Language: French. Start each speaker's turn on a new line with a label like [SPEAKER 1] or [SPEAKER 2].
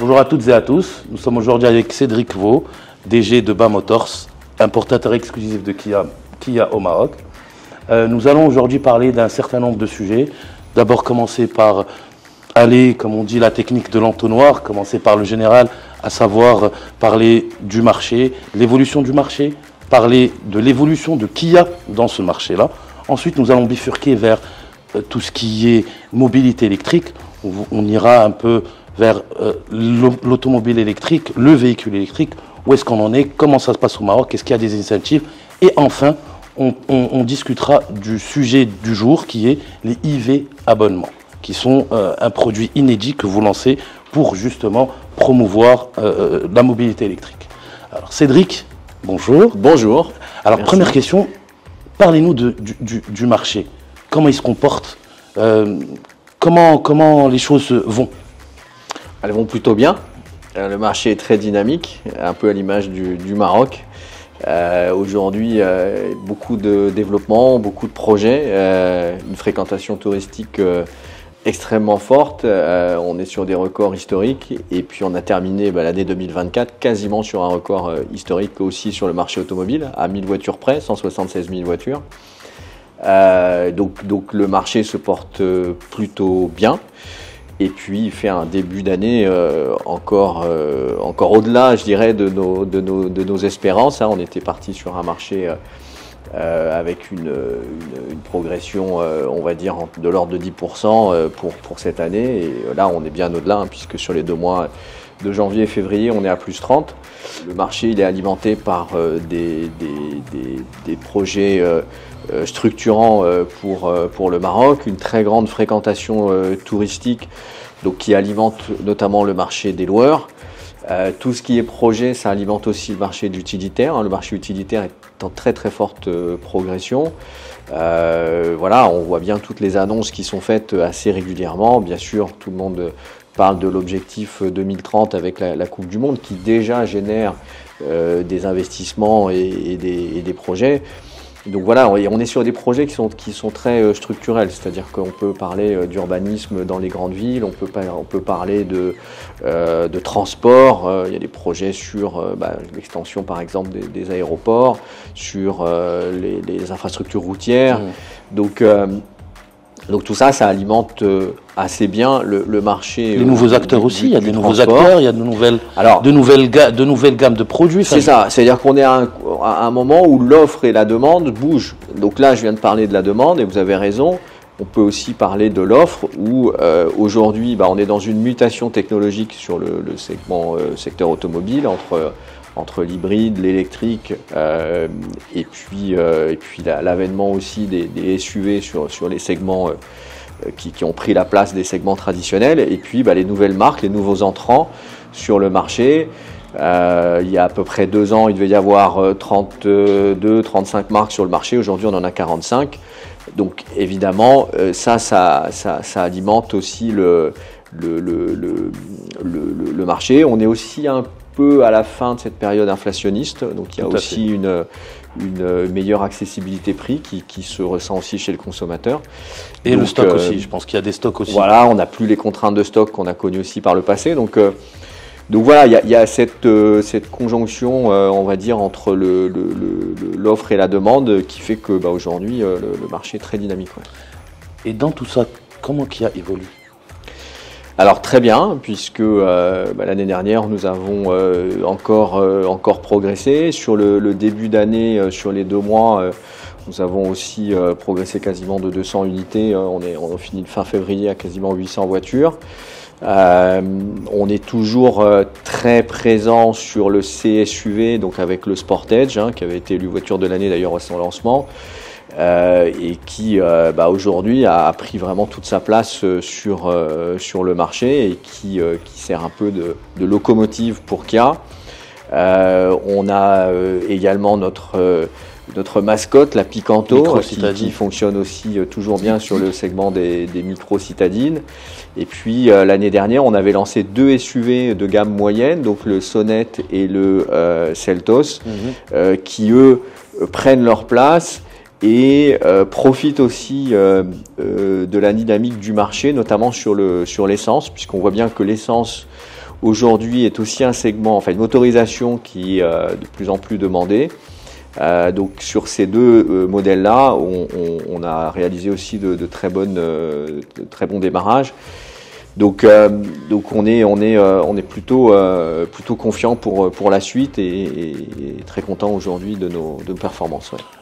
[SPEAKER 1] Bonjour à toutes et à tous. Nous sommes aujourd'hui avec Cédric Vaux, DG de BA Motors, importateur exclusif de Kia au Maroc. Nous allons aujourd'hui parler d'un certain nombre de sujets. D'abord commencer par aller, comme on dit, la technique de l'entonnoir, commencer par le général, à savoir parler du marché, l'évolution du marché, parler de l'évolution de Kia dans ce marché-là. Ensuite, nous allons bifurquer vers tout ce qui est mobilité électrique. On ira un peu vers l'automobile électrique, le véhicule électrique, où est-ce qu'on en est, comment ça se passe au Maroc, est-ce qu'il y a des incentives. Et enfin, on discutera du sujet du jour qui est les IV abonnements, qui sont un produit inédit que vous lancez pour justement promouvoir la mobilité électrique. Alors Cédric, bonjour.
[SPEAKER 2] Bonjour.
[SPEAKER 1] Alors
[SPEAKER 2] Merci.
[SPEAKER 1] Première question, parlez-nous du marché. Comment il se comporte, comment les choses vont?
[SPEAKER 2] Elles vont plutôt bien. Le marché est très dynamique, un peu à l'image du Maroc. Aujourd'hui, beaucoup de développement, beaucoup de projets, une fréquentation touristique extrêmement forte. On est sur des records historiques et puis on a terminé l'année 2024 quasiment sur un record historique aussi sur le marché automobile, à 1000 voitures près, 176 000 voitures. Donc le marché se porte plutôt bien. Et puis il fait un début d'année encore au-delà, je dirais, de nos espérances. On était parti sur un marché avec une progression, on va dire, de l'ordre de 10% pour cette année. Et là, on est bien au-delà, puisque sur les 2 mois de janvier et février, on est à plus 30. Le marché, il est alimenté par des projets structurants pour le Maroc, une très grande fréquentation touristique, donc qui alimente notamment le marché des loueurs. Tout ce qui est projet, ça alimente aussi le marché utilitaire. Le marché utilitaire est en très très forte progression. Voilà, on voit bien toutes les annonces qui sont faites assez régulièrement. Bien sûr, tout le monde parle de l'objectif 2030 avec la Coupe du Monde qui déjà génère des investissements et des projets. Donc voilà, on est sur des projets qui sont très structurels, c'est-à-dire qu'on peut parler d'urbanisme dans les grandes villes, on peut parler de transport, il y a des projets sur l'extension par exemple des aéroports, sur les infrastructures routières. Donc tout ça, ça alimente assez bien le marché.
[SPEAKER 1] Les nouveaux acteurs aussi, il y a des nouveaux acteurs, il y a de nouvelles gammes de produits.
[SPEAKER 2] C'est ça, c'est-à-dire qu'on est à un moment où l'offre et la demande bougent. Donc là, je viens de parler de la demande et vous avez raison. On peut aussi parler de l'offre où aujourd'hui, on est dans une mutation technologique sur le secteur automobile entre l'hybride, l'électrique et puis l'avènement aussi des SUV sur les segments qui ont pris la place des segments traditionnels et puis les nouvelles marques, les nouveaux entrants sur le marché. Il y a à peu près 2 ans, il devait y avoir 32-35 marques sur le marché. Aujourd'hui, on en a 45. Donc évidemment, ça alimente aussi le marché. On est aussi un peu à la fin de cette période inflationniste, donc il y a aussi une meilleure accessibilité prix qui se ressent aussi chez le consommateur.
[SPEAKER 1] Et donc, le stock aussi, je pense qu'il y a des stocks aussi.
[SPEAKER 2] Voilà, on n'a plus les contraintes de stock qu'on a connues aussi par le passé. Donc voilà, il y a cette conjonction, on va dire, entre l'offre et la demande qui fait que aujourd'hui, le marché est très dynamique. Ouais.
[SPEAKER 1] Et dans tout ça, comment Kia évolue ?
[SPEAKER 2] Alors très bien, puisque l'année dernière, nous avons encore progressé. Sur le début d'année, sur les 2 mois, nous avons aussi progressé quasiment de 200 unités. On finit fin février à quasiment 800 voitures. On est toujours très présent sur le CSUV, donc avec le Sportage, qui avait été élu voiture de l'année d'ailleurs à son lancement. Et qui aujourd'hui a pris vraiment toute sa place sur le marché et qui sert un peu de locomotive pour Kia. On a également notre mascotte, la Picanto, qui fonctionne aussi toujours bien sur le segment des micro-citadines. Et puis l'année dernière, on avait lancé 2 SUV de gamme moyenne, donc le Sonnet et le Seltos, qui eux prennent leur place et profite aussi de la dynamique du marché, notamment sur l'essence, puisqu'on voit bien que l'essence aujourd'hui est aussi un segment, enfin une motorisation qui est de plus en plus demandée. Donc sur ces deux modèles-là, on a réalisé aussi de très bons démarrages. Donc on est plutôt confiant pour la suite et très content aujourd'hui de nos performances. Ouais.